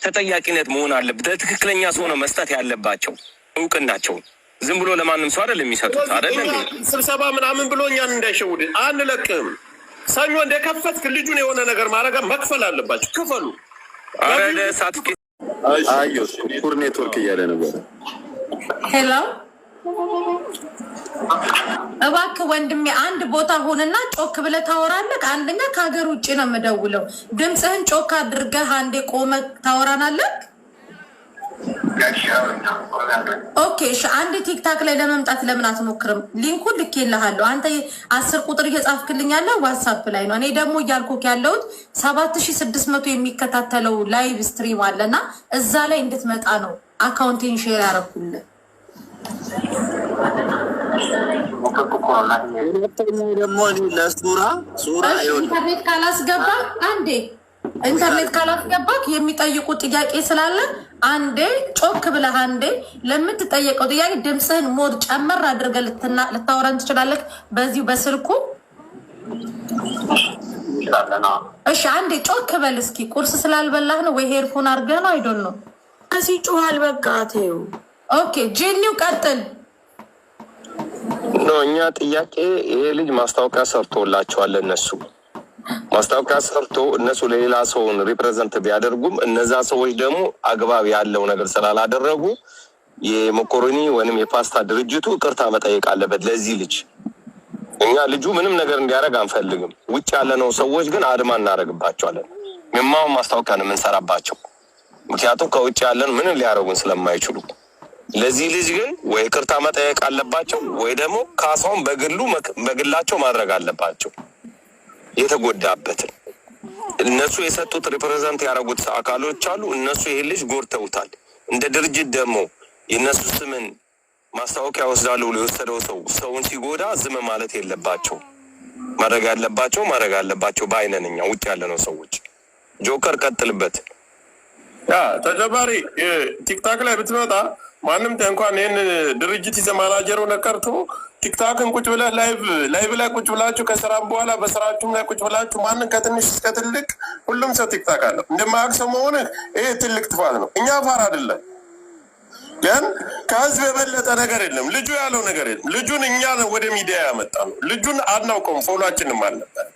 ተጠያቂነት መሆን አለበት። ለትክክለኛ ሰው ነው መስጠት ያለባቸው እውቅናቸው። ዝም ብሎ ለማንም ሰው አይደለም የሚሰጡት አይደለም። ስብሰባ ምናምን ብሎ እኛን እንዳይሸውድ አንለቅም። ሰኞ እንደከፈትክ ልጁን የሆነ ነገር ማድረግ መክፈል አለባቸው። ክፈሉ። አረደ ሳትክ አዩ ፑር ኔትወርክ እያለ ነበር። ሄሎ እባክህ ወንድሜ አንድ ቦታ ሆነና ጮክ ብለህ ታወራለህ። አንደኛ ከሀገር ውጭ ነው የምደውለው። ድምፅህን ጮክ አድርገህ አንዴ ቆመህ ታወራናለህ። ኦኬ እሺ፣ አንድ ቲክታክ ላይ ለመምጣት ለምን አትሞክርም? ሊንኩን ልኬልሃለሁ። አንተ 10 ቁጥር እየጻፍክልኝ ያለው ዋትስአፕ ላይ ነው። እኔ ደግሞ እያልኩክ ያለሁት 7600 የሚከታተለው ላይቭ ስትሪም አለና እዛ ላይ እንድትመጣ ነው አካውንቴን ሼር ያደረኩልህ። ደግሞ ለሱራ ኢንተርኔት ካላስገባ አንዴ ኢንተርኔት ካላስገባክ የሚጠይቁ ጥያቄ ስላለ አንዴ ጮክ ብለህ አንዴ ለምትጠየቀው ጥያቄ ድምፅህን ሞድ ጨመር አድርገህ ልታወራን ትችላለህ። በዚሁ በስልኩ እሺ፣ አንዴ ጮክ በል እስኪ። ቁርስ ስላልበላህ ነው ወይ ሄድፎን አድርገህ ነው? አይዶን ነው እዚህ ጮሃል። በቃ ተይው። ኦኬ ጄኒው ቀጥል። ነው እኛ ጥያቄ ይሄ ልጅ ማስታወቂያ ሰርቶላቸዋል። እነሱ ማስታወቂያ ሰርቶ እነሱ ለሌላ ሰውን ሪፕሬዘንት ቢያደርጉም እነዛ ሰዎች ደግሞ አግባብ ያለው ነገር ስላላደረጉ የመኮሮኒ ወይንም የፓስታ ድርጅቱ ይቅርታ መጠየቅ አለበት ለዚህ ልጅ። እኛ ልጁ ምንም ነገር እንዲያደርግ አንፈልግም። ውጭ ያለነው ሰዎች ግን አድማ እናደርግባቸዋለን። ምማው ማስታወቂያ ነው የምንሰራባቸው። ምክንያቱም ከውጭ ያለን ምንም ሊያደርጉን ስለማይችሉ ለዚህ ልጅ ግን ወይ ይቅርታ መጠየቅ አለባቸው ወይ ደግሞ ካሳውን በግላቸው ማድረግ አለባቸው። የተጎዳበትን እነሱ የሰጡት ሪፕሬዘንት ያደረጉት አካሎች አሉ። እነሱ ይሄን ልጅ ጎድተውታል። እንደ ድርጅት ደግሞ የእነሱ ስምን ማስታወቂያ ወስዳሉ ብሎ የወሰደው ሰውን ሲጎዳ ዝም ማለት የለባቸው። ማድረግ አለባቸው በአይነንኛ ውጭ ያለነው ሰዎች። ጆከር ቀጥልበት። ተጨማሪ ቲክታክ ላይ ብትመጣ ማንም እንኳን ይህን ድርጅት ይዘህ ማናጀሩ ነቀርቶ ቲክታክን ቁጭ ብለህ ላይቭ ላይ ቁጭ ብላችሁ ከስራም በኋላ በስራችሁም ላይ ቁጭ ብላችሁ ማንም ከትንሽ እስከ ትልቅ ሁሉም ሰው ቲክታክ አለው። እንደማያውቅ ሰው መሆንህ ይሄ ትልቅ ጥፋት ነው። እኛ ፋር አይደለም፣ ግን ከህዝብ የበለጠ ነገር የለም። ልጁ ያለው ነገር የለም። ልጁን እኛ ወደ ሚዲያ ያመጣ ነው። ልጁን አናውቀውም፣ ፎሎአችንም አልነበረም።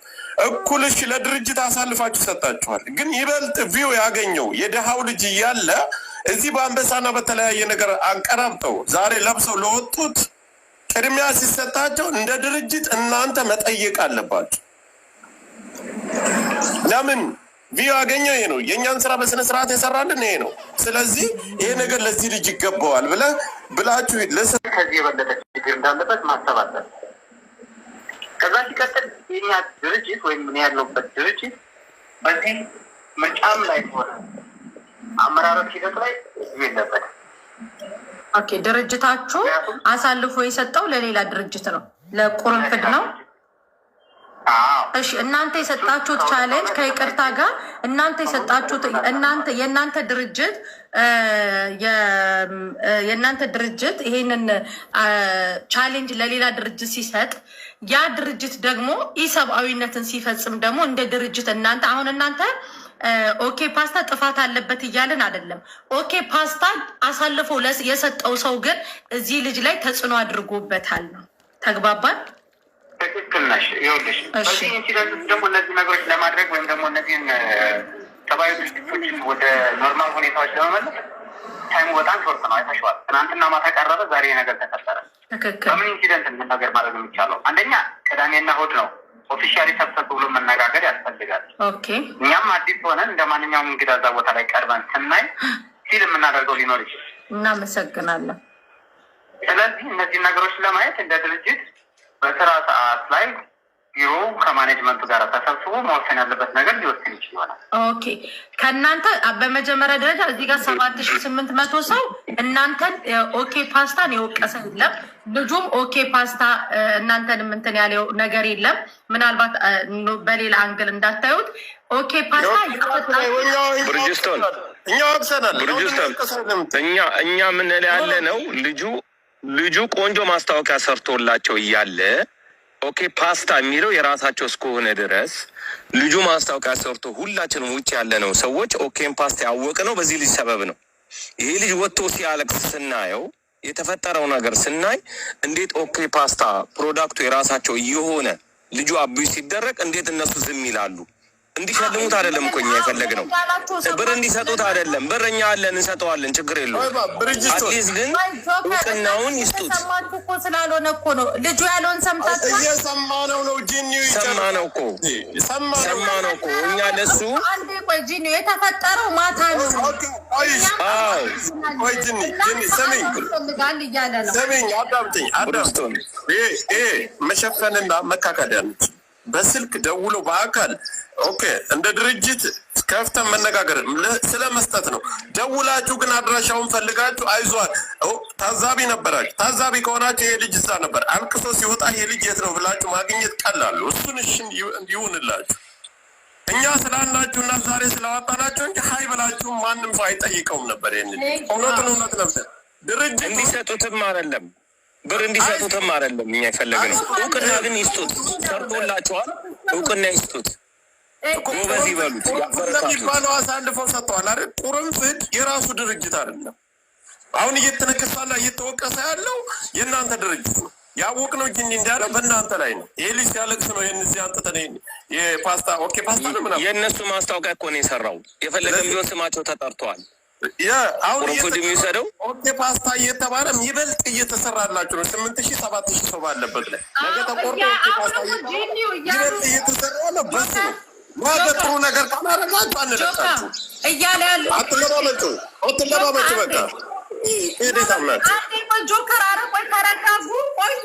እኩል እሺ ለድርጅት አሳልፋችሁ ሰጣችኋል። ግን ይበልጥ ቪው ያገኘው የደሃው ልጅ እያለ እዚህ በአንበሳና በተለያየ ነገር አንቀራብጠው ዛሬ ለብሰው ለወጡት ቅድሚያ ሲሰጣቸው እንደ ድርጅት እናንተ መጠየቅ አለባችሁ። ለምን ቪው ያገኘው ይሄ ነው። የእኛን ስራ በስነ ስርዓት የሰራልን ይሄ ነው። ስለዚህ ይሄ ነገር ለዚህ ልጅ ይገባዋል ብላችሁ ከዚህ የበለጠ ችግር እንዳለበት ማሰብ አለበት። ከዛ ሲቀጥል የኛ ድርጅት ወይም ምን ያለውበት ድርጅት በዚህ ምርጫም ላይ ሆነ አመራሮች ሂደት ላይ የለበት። ኦኬ ድርጅታችሁ አሳልፎ የሰጠው ለሌላ ድርጅት ነው፣ ለቁርንፍድ ነው። እሺ እናንተ የሰጣችሁት ቻሌንጅ ከይቅርታ ጋር እናንተ የሰጣችሁት የእናንተ ድርጅት ይሄንን ቻሌንጅ ለሌላ ድርጅት ሲሰጥ ያ ድርጅት ደግሞ ኢሰብአዊነትን ሲፈጽም ደግሞ እንደ ድርጅት እናንተ ኦኬ ፓስታ ጥፋት አለበት እያለን አይደለም። ኦኬ ፓስታ አሳልፎ የሰጠው ሰው ግን እዚህ ልጅ ላይ ተጽዕኖ አድርጎበታል ነው። ተግባባን? ትክክል ነሽ። ይኸውልሽ በዚህ ኢንሲደንት ደግሞ እነዚህ ነገሮች ለማድረግ ወይም ደግሞ እነዚህን ሰብአዊ ድርጅቶችን ወደ ኖርማል ሁኔታዎች ለመመለስ ታይሙ በጣም ሾርት ነው። አይተሽዋል። ትናንትና ማታ ቀረበ፣ ዛሬ ነገር ተፈጠረ። በምን ኢንሲደንት ምን ነገር ማድረግ የሚቻለው? አንደኛ ቅዳሜና እሑድ ነው። ኦፊሻሊ ሰብሰብ ብሎ መነጋገር ያስፈልጋል። እኛም አዲስ ሆነን እንደ ማንኛውም እንግዳ እዛ ቦታ ላይ ቀርበን ስናይ ሲል የምናደርገው ሊኖር ይችላል። እናመሰግናለን። ስለዚህ እነዚህ ነገሮች ለማየት እንደ ድርጅት በስራ ሰዓት ላይ ቢሮ ከማኔጅመንቱ ጋር ተሰብስቦ መወሰን ያለበት ነገር ሊወስን ይችል ይሆናል። ኦኬ ከእናንተ በመጀመሪያ ደረጃ እዚህ ጋር 7800 ሰው እናንተን ኦኬ ፓስታን የወቀሰ የለም። ልጁም ኦኬ ፓስታ እናንተን እንትን ያለው ነገር የለም። ምናልባት በሌላ አንግል እንዳታዩት ኦኬ ፓስታ ብርጅስቶን እኛ ምን ያለ ነው ልጁ ቆንጆ ማስታወቂያ ሰርቶላቸው እያለ ኦኬ ፓስታ የሚለው የራሳቸው እስከሆነ ድረስ ልጁ ማስታወቂያ ሰርቶ ሁላችንም ውጭ ያለ ነው ሰዎች ኦኬን ፓስታ ያወቅ ነው በዚህ ልጅ ሰበብ ነው። ይሄ ልጅ ወጥቶ ሲያለቅስ ስናየው የተፈጠረው ነገር ስናይ እንዴት ኦኬ ፓስታ ፕሮዳክቱ የራሳቸው እየሆነ ልጁ አቢዩ ሲደረግ እንዴት እነሱ ዝም ይላሉ? እንዲሸልሙት አይደለም እኮ እኛ የፈለግነው ብር እንዲሰጡት አይደለም። ብር እኛ አለን እንሰጠዋለን፣ ችግር የለውም። አትሊስት ግን እውቅናውን ይስጡት። እኮ ስላልሆነ እኮ ነው ልጁ ያለውን ሰምታችሁ እየሰማነው ነው። ጂኒው ሰማነው እኮ እኛ ለሱ አንዴ ቆይ ጂኒው የተፈጠረው ማታ ነው። ቆይ ጂኒ ሰሚኝ አዳምጠኝ። ይሄ መሸፈንና መካከል ያለች በስልክ ደውሎ በአካል ኦኬ እንደ ድርጅት ከፍተን መነጋገር ስለ መስጠት ነው። ደውላችሁ ግን አድራሻውን ፈልጋችሁ አይዟል ታዛቢ ነበራችሁ። ታዛቢ ከሆናችሁ ይሄ ልጅ እዛ ነበር አልቅሶ ሲወጣ ይሄ ልጅ የት ነው ብላችሁ ማግኘት ቀላሉ። እሱን እሺ ይሁንላችሁ። እኛ ስላላችሁ እና ዛሬ ስለዋጣናችሁ እንጂ ሀይ ብላችሁ ማንም ሰው አይጠይቀውም ነበር። ይሄን እውነት ነበር ድርጅት እንዲሰጡትም አይደለም ብር እንዲሰጡትም አይደለም እኛ የፈለግነው። እውቅና ግን ይስጡት። ሰርቶላቸዋል፣ እውቅና ይስጡት። ጎበዝ ይበሉት። የሚባለው አሳልፈው ሰጥተዋል አይደል? ቁርንፍድ የራሱ ድርጅት አይደለም። አሁን እየተነከሳላ እየተወቀሰ ያለው የእናንተ ድርጅት ነው። ያወቅነው እንጂ እንዳለ በእናንተ ላይ ነው። ይሄ ልጅ ሲያለቅስ ነው ይህን እዚህ አንጥተን የፓስታ ኦኬ ፓስታ ነው ምናምን የእነሱ ማስታወቂያ እኮ ነው የሰራው። የፈለገም ቢሆን ስማቸው ተጠርተዋል። አሁን የሚሰደው ኦኬ ፓስታ እየተባለ ይበልጥ እየተሰራላችሁ ነው። 8,000 7,000 ሰው ባለበት ላይ ነገ ተቆርጦ ይበልጥ እየተሰራ ነው። በስ ነው ነገ ጥሩ ነገር ካላረጋችሁ አንለቃችሁ እያለ ያለ አትለባበጩ በቃ ይደሳምናችሁ ጆከር አረ ቆይ ተረጋጉ። ቆዩ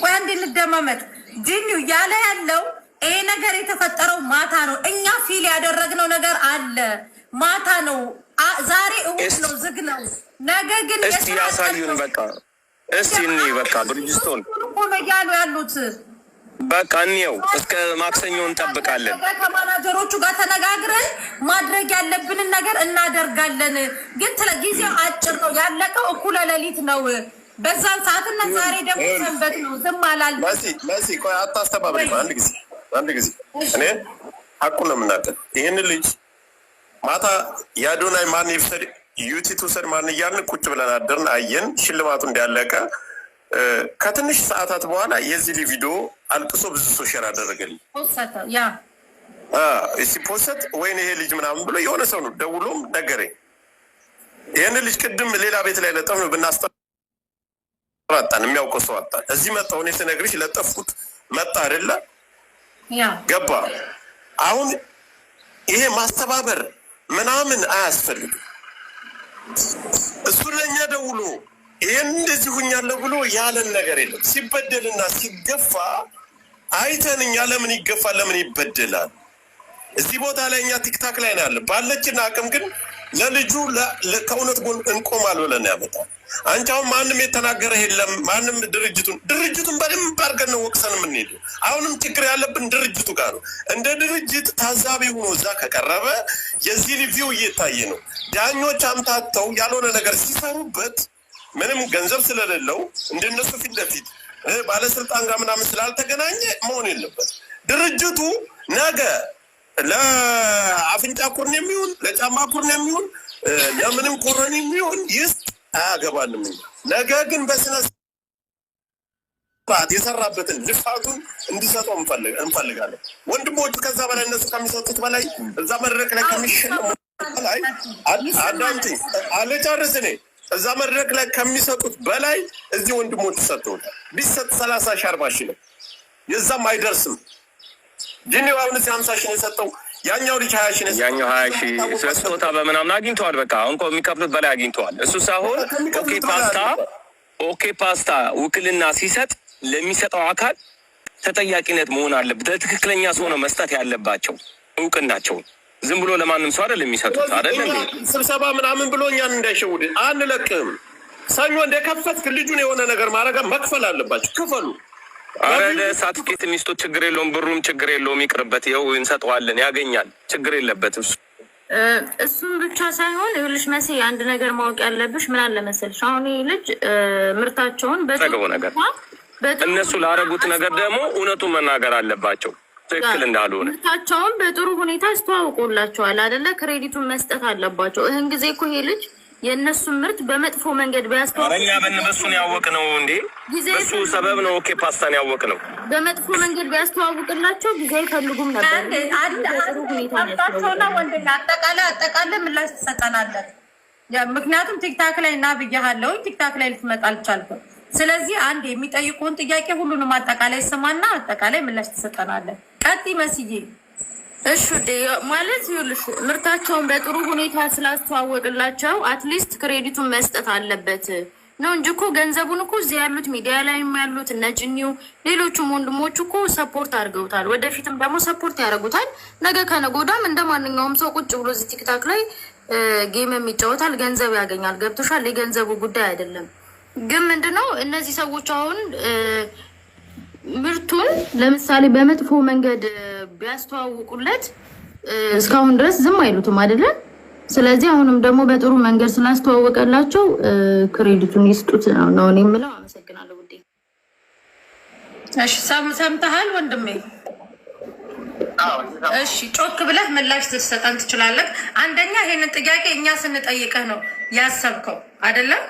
ቆይ አንዴ እንደማመጥ ጂኒው እያለ ያለው ይሄ ነገር የተፈጠረው ማታ ነው። እኛ ፊል ያደረግነው ነገር አለ ማታ ነው። ዛሬ እሑድ ነው፣ ዝግ ነው። ነገ ግን እስቲ ያሳዩን። በቃ እስቲ በቃ ብርጅስቶን ሆነ ያሉ ያሉት በቃ እንየው። እስከ ማክሰኞ እንጠብቃለን። ከማናጀሮቹ ጋር ተነጋግረን ማድረግ ያለብንን ነገር እናደርጋለን። ግን ጊዜው አጭር ነው፣ ያለቀው እኩለ ሌሊት ነው። በዛን ሰዓትና ዛሬ ደግሞ ሰንበት ነው። ዝም አላልንም። መሲ ቆይ አታስተባብሪ። አንድ ጊዜ እኔ ሀቁን ነው የምናገር። ይህን ልጅ ማታ የአዶናይ ማን ይፍሰድ ዩቲቱ ሰድ ማን እያልን ቁጭ ብለን አደርን፣ አየን ሽልማቱ እንዳለቀ። ከትንሽ ሰዓታት በኋላ የዚህ ቪዲዮ አልቅሶ ብዙ ሰው ሼር አደረገልኝ። ሲፖሰት ወይኔ ይሄ ልጅ ምናምን ብሎ የሆነ ሰው ነው ደውሎም ነገረኝ። ይህን ልጅ ቅድም ሌላ ቤት ላይ ለጠፍ ነው ብናስጠራጣን የሚያውቀው ሰው አጣን። እዚህ መጣሁ እኔ ስነግርሽ ለጠፍኩት መጣ አይደለ ገባ። አሁን ይሄ ማስተባበር ምናምን አያስፈልግም። እሱ ለእኛ ደውሎ ይህን እንደዚህ ሁኛለሁ ብሎ ያለን ነገር የለም። ሲበደልና ሲገፋ አይተን እኛ ለምን ይገፋል ለምን ይበደላል? እዚህ ቦታ ላይ እኛ ቲክታክ ላይ ነው ያለ ባለችን አቅም ግን ለልጁ ከእውነት ጎን እንቆማል ብለን ያመጣል። አንቺ አሁን ማንም የተናገረ የለም። ማንም ድርጅቱን በደንብ አድርገን ነው ወቅሰን የምንሄደው። አሁንም ችግር ያለብን ድርጅቱ ጋር ነው። እንደ ድርጅት ታዛቢ ሆኖ እዛ ከቀረበ የዚህ ሪቪው እየታየ ነው። ዳኞች አምታተው ያልሆነ ነገር ሲሰሩበት ምንም ገንዘብ ስለሌለው እንደነሱ ፊት ለፊት ባለስልጣን ጋር ምናምን ስላልተገናኘ መሆን የለበት። ድርጅቱ ነገ ለአፍንጫ ኩርን የሚሆን ለጫማ ኩርን የሚሆን ለምንም ኩርን የሚሆን ይስጥ አያገባንም። ነገ ግን በስነ ስርዓት የሰራበትን ልፋቱን እንዲሰጠው እንፈልጋለን። ወንድሞቹ ከዛ በላይ እነሱ ከሚሰጡት በላይ እዛ መድረክ ላይ ከሚሸለሙ በላይ አዳምጪኝ አልጨርስ እኔ እዛ መድረክ ላይ ከሚሰጡት በላይ እዚህ ወንድሞቹ ሰጥተውታል። ቢሰጥ 30 ሺህ 40 ሺህ ነው፣ የዛም አይደርስም። ጂኒው አሁን 50 ሺህ ነው የሰጠው። ያኛው ልጅ 20 ሺህ ነው የሰጠው። ያኛው 20 ሺህ ስጦታ በምናምን አግኝተዋል። በቃ አሁን የሚከፍሉት በላይ አግኝተዋል። እሱ ሳይሆን ኦኬ ፓስታ ውክልና ሲሰጥ ለሚሰጠው አካል ተጠያቂነት መሆን አለበት። ለትክክለኛ ሰው ነው መስጠት ያለባቸው እውቅናቸውን። ዝም ብሎ ለማንም ሰው አይደለም የሚሰጡት። አይደለም ስብሰባ ምናምን ብሎ እኛን እንዳይሸውድ አንለቅም። ሰኞ እንደከፈትክ ልጁን የሆነ ነገር ማድረግ መክፈል አለባቸው። ክፈሉ። አረ ሳትኬት የሚስጡት ችግር የለውም፣ ብሩም ችግር የለውም፣ ይቅርበት። ይኸው እንሰጠዋለን፣ ያገኛል፣ ችግር የለበትም። እሱም ብቻ ሳይሆን ይኸውልሽ መሲ አንድ ነገር ማወቅ ያለብሽ ምን አለ መሰልሽ፣ አሁን ይህ ልጅ ምርታቸውን እነሱ ላረጉት ነገር ደግሞ እውነቱን መናገር አለባቸው። ትክክል እንዳልሆነ ምርታቸውን በጥሩ ሁኔታ አስተዋውቆላቸዋል አይደለ? ክሬዲቱን መስጠት አለባቸው። ይህን ጊዜ እኮ ይሄ ልጅ የእነሱን ምርት በመጥፎ መንገድ ቢያስተዋውቁ እኛ በእነሱን ያወቅ ነው እንዴ? በሱ ሰበብ ነው ኦኬ ፓስታን ያወቅ ነው። በመጥፎ መንገድ ቢያስተዋውቅላቸው ጊዜ አይፈልጉም ነበር። በጥሩ ሁኔታ አጠቃላይ ምላሽ ትሰጠናለን። ምክንያቱም ቲክታክ ላይ እና ብያለሁ፣ ቲክታክ ላይ ልትመጣ አልቻልኩም። ስለዚህ አንድ የሚጠይቁን ጥያቄ ሁሉንም አጠቃላይ ስማና አጠቃላይ ምላሽ ትሰጠናለን። ቀጥይ መስዬ። እሺ ማለት ይኸውልሽ ምርታቸውን በጥሩ ሁኔታ ስላስተዋወቅላቸው አትሊስት ክሬዲቱን መስጠት አለበት ነው እንጂ እኮ ገንዘቡን እኮ እዚህ ያሉት ሚዲያ ላይም ያሉት እነ ጭኒው ሌሎቹም ወንድሞቹ እኮ ሰፖርት አድርገውታል። ወደፊትም ደግሞ ሰፖርት ያደርጉታል። ነገ ከነገ ወዲያም እንደ ማንኛውም ሰው ቁጭ ብሎ እዚህ ቲክታክ ላይ ጌም የሚጫወታል፣ ገንዘብ ያገኛል። ገብቶሻል? የገንዘቡ ጉዳይ አይደለም። ግን ምንድነው እነዚህ ሰዎች አሁን ምርቱን ለምሳሌ በመጥፎ መንገድ ቢያስተዋውቁለት እስካሁን ድረስ ዝም አይሉትም አይደለም? ስለዚህ አሁንም ደግሞ በጥሩ መንገድ ስላስተዋወቀላቸው ክሬዲቱን ይስጡት ነው እኔ የምለው። አመሰግናለሁ ውዴ። እሺ ሰምተሃል ወንድሜ? እሺ ጮክ ብለህ ምላሽ ትሰጠን ትችላለህ። አንደኛ ይሄንን ጥያቄ እኛ ስንጠይቅህ ነው ያሰብከው አይደለም?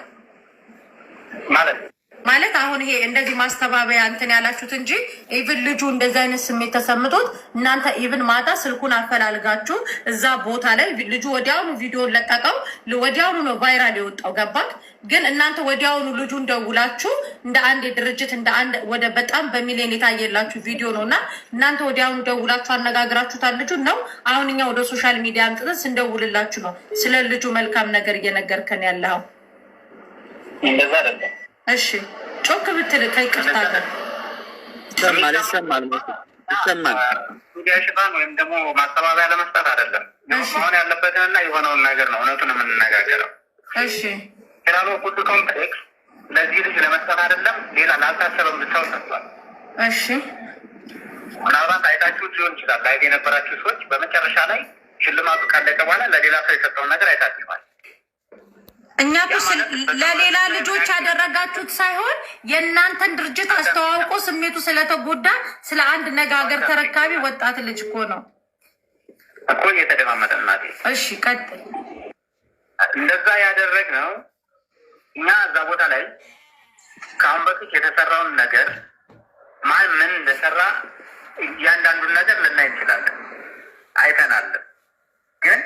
ማለት አሁን ይሄ እንደዚህ ማስተባበያ እንትን ያላችሁት እንጂ ኢቭን ልጁ እንደዚህ አይነት ስሜት ተሰምቶት እናንተ ኢቭን ማታ ስልኩን አፈላልጋችሁ እዛ ቦታ ላይ ልጁ ወዲያውኑ ቪዲዮን ለቀቀው፣ ወዲያውኑ ነው ቫይራል የወጣው። ገባት? ግን እናንተ ወዲያውኑ ልጁን ደውላችሁ እንደ አንድ የድርጅት እንደ አንድ ወደ በጣም በሚሊዮን የታየላችሁ ቪዲዮ ነው እና እናንተ ወዲያውኑ ደውላችሁ አነጋግራችሁታል ልጁ ነው። አሁን እኛ ወደ ሶሻል ሚዲያ አንጥተን ስንደውልላችሁ ነው ስለ ልጁ መልካም ነገር እየነገርከን ያለው። እንደዛ አይደለም። እሺ ጮክ ብትል ከይቅርታ ጋር ይሰማል። ሚዲያ ሽፋን ወይም ደግሞ ማስተባበያ ለመስጠት አይደለም። መሆን ያለበትንና የሆነውን ነገር ነው እውነቱን የምንነጋገረው። እሺ ራሎ ቁጡ ኮምፕሌክስ ለዚህ ልጅ ለመስጠት አይደለም፣ ሌላ ላልታሰበም ሰው ሰጥቷል። እሺ ምናልባት አይታችሁት ሊሆን ይችላል። ላይ የነበራችሁ ሰዎች በመጨረሻ ላይ ሽልማቱ ካለቀ በኋላ ለሌላ ሰው የሰጠውን ነገር አይታችኋል። እኛ ለሌላ ልጆች ያደረጋችሁት ሳይሆን የእናንተን ድርጅት አስተዋውቆ ስሜቱ ስለተጎዳ ስለ አንድ ነገ ሀገር ተረካቢ ወጣት ልጅ እኮ ነው እኮ እየተደማመጠ እናቴ። እሺ ቀጥል። እንደዛ ያደረግነው እኛ እዛ ቦታ ላይ ከአሁን በፊት የተሰራውን ነገር ማን ምን እንደሰራ እያንዳንዱን ነገር ልናይ እንችላለን፣ አይተናለን። ግን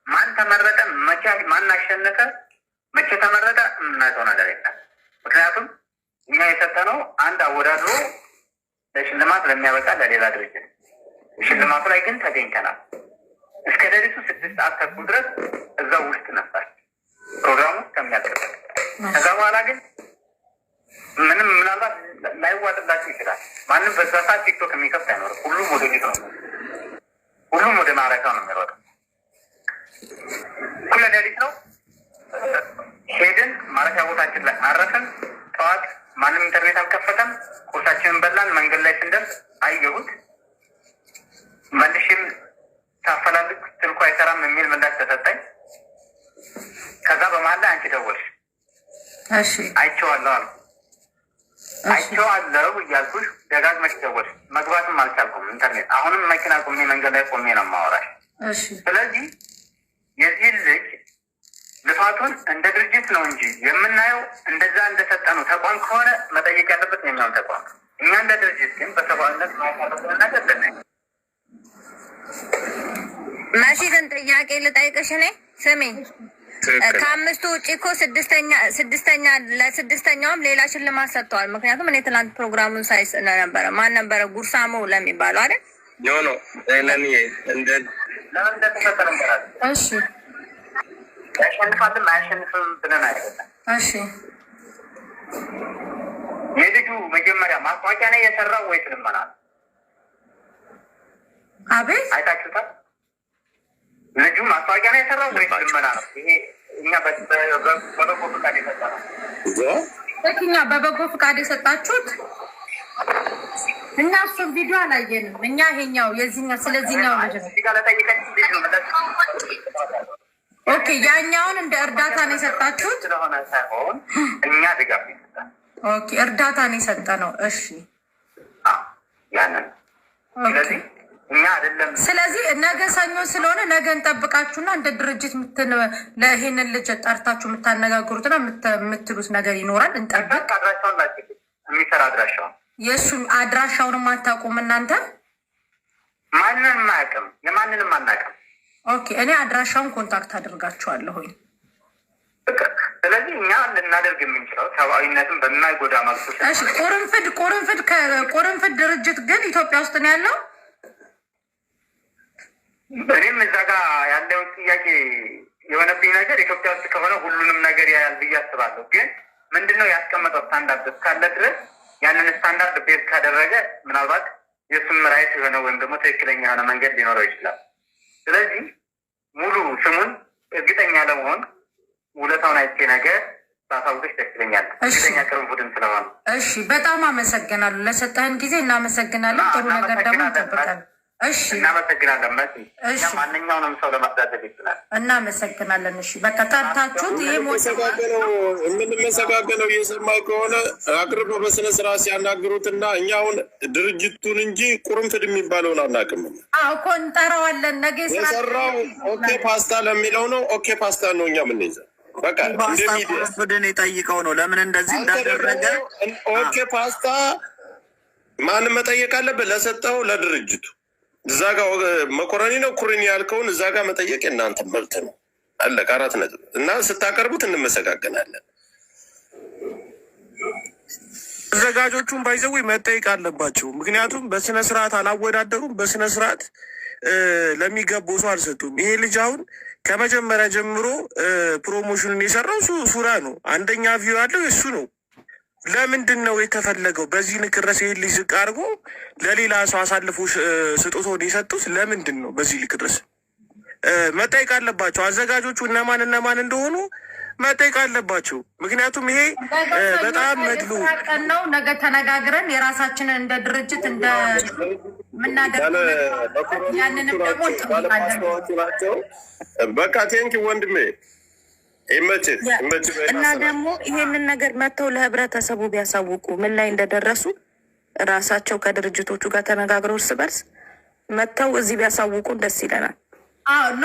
ማን ተመረጠ፣ መቼ ማን አሸነፈ፣ መቼ ተመረጠ የምናውቀው ነገር የለም። ምክንያቱም እኛ የሰጠነው አንድ አወዳድሮ ለሽልማት ለሚያበቃ ለሌላ ድርጅት፣ ሽልማቱ ላይ ግን ተገኝተናል። እስከ ሌሊቱ 6 ሰዓት ተኩል ድረስ እዛው ውስጥ ነበር ፕሮግራሙ ከሚያደርገው። ከዛ በኋላ ግን ምንም ምናልባት ላይዋጥላችሁ ይችላል። ማንም በዛ ሰዓት ቲክቶክ የሚከፍት አይኖርም። ሁሉም ወደ ቤት ነው፣ ሁሉም ወደ ማረካ ነው የሚሮጠው። እኩለ ሌሊት ነው ሄድን፣ ማረፊያ ቦታችን ላይ አረፍን። ጠዋት ማንም ኢንተርኔት አልከፈተም። ቁርሳችንን በላን። መንገድ ላይ ስንደርስ አየሁት። መልሽም ሳፈላልግ ስልኩ አይሰራም የሚል ምላሽ ተሰጠኝ። ከዛ በመሀል ላይ አንቺ ደወልሽ። እሺ አይቼዋለሁ አልኩ። አይቼዋለሁ እያልኩሽ ደጋግመሽ ደወልሽ። መግባትም አልቻልኩም ኢንተርኔት። አሁንም መኪና ቆሜ መንገድ ላይ ቆሜ ነው የማወራሽ። ስለዚህ የዚህ ልጅ ልፋቱን እንደ ድርጅት ነው እንጂ የምናየው እንደዛ እንደሰጠነው ተቋም ከሆነ መጠየቅ ያለበት የሚሆን ተቋም። እኛ እንደ ድርጅት ግን በሰብአዊነት ነገር ልናይ። መሲ ግን ጥያቄ ልጠይቅሽ እኔ ስሜ ከአምስቱ ውጭ እኮ ለስድስተኛውም ሌላ ሽልማት ሰጥተዋል። ምክንያቱም እኔ ትናንት ፕሮግራሙን ሳይ ነበረ። ማን ነበረ? ጉርሳሞ ለሚባለው አይደል? ኖ ለምን እንደተሰጠ ነገራል። እሺ ያሸንፋልም አያሸንፍም ብለን አይደለም። እሺ የልጁ መጀመሪያ ማስታወቂያ ነው የሰራው ወይስ ልመና? አቤት አይታችሁታል? ልጁ ማስታወቂያ ነው የሰራው ወይስ ልመና ነው? ይሄ እኛ በበጎ ፍቃድ የሰጠ ነው። እኛ በበጎ ፍቃድ የሰጣችሁት እና እሱን ቪዲዮ አላየንም። እኛ ይሄኛው የዚህኛው ስለዚህኛው ኦኬ፣ ያኛውን እንደ እርዳታ ነው የሰጣችሁት ስለሆነ ሳይሆን እኛ ድጋፍ ይሰጣል። ኦኬ እርዳታ ነው የሰጠነው። እሺ ያንን ስለዚህ እኛ አይደለም። ስለዚህ ነገ ሰኞ ስለሆነ ነገ እንጠብቃችሁና እንደ ድርጅት ለይሄንን ልጅ ጠርታችሁ የምታነጋግሩትና የምትሉት ነገር ይኖራል። እንጠብቅ። አድራሻውን ላኪ፣ የሚሰራ አድራሻውን። የእሱም አድራሻውንም አታውቁም እናንተ? ማንንም አያውቅም፣ የማንንም አናውቅም። ኦኬ እኔ አድራሻውን ኮንታክት አድርጋችኋለሁኝ። ስለዚህ እኛ ልናደርግ የምንችለው ሰብአዊነትን በማይጎዳ መልኩ። እሺ ቁርንፍድ ድርጅት ግን ኢትዮጵያ ውስጥ ነው ያለው? እኔም እዛ ጋር ያለው ጥያቄ የሆነብኝ ነገር ኢትዮጵያ ውስጥ ከሆነ ሁሉንም ነገር ያያል ብዬ አስባለሁ። ግን ምንድነው ያስቀመጠው ስታንዳርድ እስካለ ድረስ ያንን ስታንዳርድ ቤዝ ካደረገ ምናልባት የሱም ራይት የሆነ ወይም ደግሞ ትክክለኛ የሆነ መንገድ ሊኖረው ይችላል። ስለዚህ ሙሉ ስሙን እርግጠኛ ለመሆን ውለታውን አይቼ ነገር ባሳውቅሽ ደስ ይለኛል። እርግጠኛ ቅርብ ቡድን ስለሆነ። እሺ በጣም አመሰግናለሁ። ለሰጠህን ጊዜ እናመሰግናለን። ጥሩ ነገር ደግሞ እንጠብቃለን። እሺ እናመሰግናለን። መሲ ማንኛውንም ሰው ለማስዳደግ ይችላል። እናመሰግናለን። እሺ በቃ ጠርታችሁት ይሄ የምንመሰጋገነው እየሰማኝ ከሆነ አቅርቦ በስነ ስርዓት ሲያናግሩትና እኛ አሁን ድርጅቱን እንጂ ቁርንፍድ የሚባለውን አናውቅም እኮ እንጠራዋለን። ነገ የሰራው ኦኬ ፓስታ ለሚለው ነው። ኦኬ ፓስታ ነው እኛ የምንይዘው። በቃ ቁርንፍድን የጠይቀው ነው ለምን እንደዚህ እንዳደረገ። ኦኬ ፓስታ ማንም መጠየቅ አለበት ለሰጠው ለድርጅቱ። እዛ ጋ መኮረኒ ነው ኩሪኒ ያልከውን እዛ ጋ መጠየቅ የእናንተ መብት ነው። አለቀ። 4 ነጥብ። እና ስታቀርቡት እንመሰጋገናለን። አዘጋጆቹን ባይዘው መጠየቅ አለባቸው። ምክንያቱም በስነ ስርዓት አላወዳደሩም። በስነ ስርዓት ለሚገባው ሰው አልሰጡም። ይሄ ልጅ አሁን ከመጀመሪያ ጀምሮ ፕሮሞሽኑን የሰራው ሱራ ነው። አንደኛ ቪው ያለው የሱ ነው። ለምንድን ነው የተፈለገው? በዚህ ንክረስ ይሄን ልጅ ዝቅ አድርጎ ለሌላ ሰው አሳልፎ ስጦታውን የሰጡት ለምንድን ነው? በዚህ ልክድረስ መጠየቅ አለባቸው። አዘጋጆቹ እነማን እንደሆኑ መጠየቅ አለባቸው። ምክንያቱም ይሄ በጣም መድሉ ነው። ነገ ተነጋግረን የራሳችንን እንደ ድርጅት እንደምናደርገው ያንንም ደግሞ ናቸው። በቃ ቴንኪ ወንድሜ እና ደግሞ ይሄንን ነገር መጥተው ለህብረተሰቡ ቢያሳውቁ ምን ላይ እንደደረሱ ራሳቸው ከድርጅቶቹ ጋር ተነጋግረው እርስ በርስ መጥተው እዚህ ቢያሳውቁን ደስ ይለናል።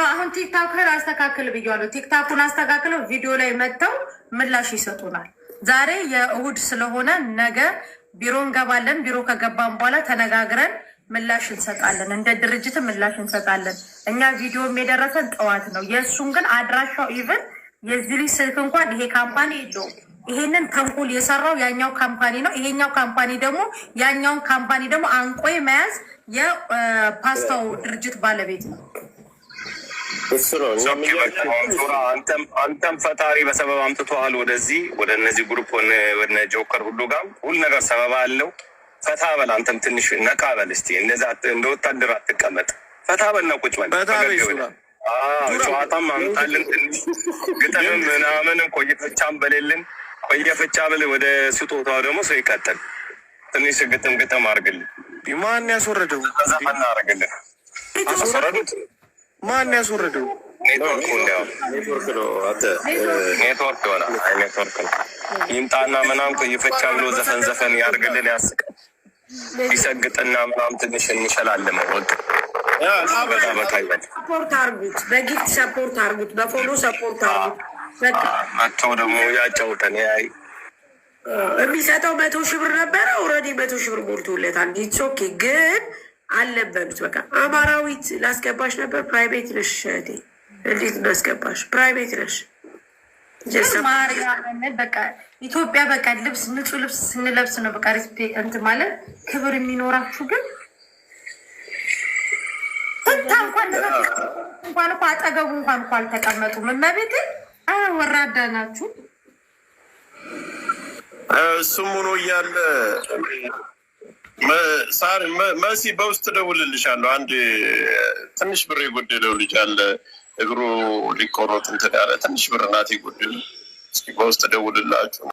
አሁን ቲክታኩን አስተካክል ብያለሁ። ቲክታኩን አስተካክለው ቪዲዮ ላይ መጥተው ምላሽ ይሰጡናል። ዛሬ የእሁድ ስለሆነ ነገ ቢሮ እንገባለን። ቢሮ ከገባን በኋላ ተነጋግረን ምላሽ እንሰጣለን። እንደ ድርጅት ምላሽ እንሰጣለን። እኛ ቪዲዮም የደረሰን ጠዋት ነው። የእሱን ግን አድራሻው ኢቨን የዚህ ልጅ ስልክ እንኳን ይሄ ካምፓኒ የለውም። ይሄንን ተንኮል የሰራው ያኛው ካምፓኒ ነው። ይሄኛው ካምፓኒ ደግሞ ያኛውን ካምፓኒ ደግሞ አንቆ መያዝ የፓስታው ድርጅት ባለቤት ነው። አንተም ፈጣሪ በሰበብ አምጥቶሃል ወደዚህ ወደ እነዚህ ግሩፕ ወደ ጆከር ሁሉ ጋር ሁሉ ነገር ሰበብ አለው። ፈታ በል አንተም ትንሽ ነቃ በል እስቲ። እንደዛ እንደ ወታደር አትቀመጥ። ፈታ በል ነው ቁጭ በል። ጨዋታም አምጣልን ትንሽ ግጥምም ምናምንም ቆየፈቻም በሌልን ቆየፈቻ በል። ወደ ስጦታው ደግሞ ሰው ይቀጥል። ትንሽ ግጥም አድርግልን። ማን ያስወረደው? ዘፈን አድርግልን። አስወረዱት። ማን ያስወረደው? ኔትወርክ ሆነ። አይ ኔትወርክ ነው። ይምጣና ምናምን ቆየፈቻ ብሎ ዘፈን ያርግልን። ያስቃል። ይሰግጥና ምናምን ትንሽ እንሸላለን። ወጥ ሰፖርት አርጉት፣ በጊፍት ሰፖርት አርጉት፣ በፎሎ ሰፖርት አርጉት። መጥተው ደግሞ ያጫውተን። ያይ የሚሰጠው 100 ሺህ ብር ነበረ። ኦልሬዲ 100 ሺህ ብር ሞልቶለታል። ኢትስ ኦኬ ግን አለበሉት። በቃ አማራዊት ላስገባሽ ነበር። ፕራይቬት ነሽ እህቴ። እንዴት እናስገባሽ? ፕራይቬት ነሽ። ማርያምን በቃ ኢትዮጵያ በቃ ልብስ ንጹህ ልብስ ስንለብስ ነው በቃ ሪስፔክት እንትን ማለት ክብር የሚኖራችሁ ግን እንኳን እኮ አጠገቡ እንኳን እኮ አልተቀመጡም። እመቤቴ ወራዳ ናችሁ። እሱም ሆኖ እያለ ሳሪ መሲ በውስጥ ደውልልሻለሁ። አንድ ትንሽ ብር የጎደለው ልጅ አለ፣ እግሩ ሊቆረጥ እንትን ያለ ትንሽ ብር ናት የጎደለው። እስኪ በውስጥ ደውልላችሁ።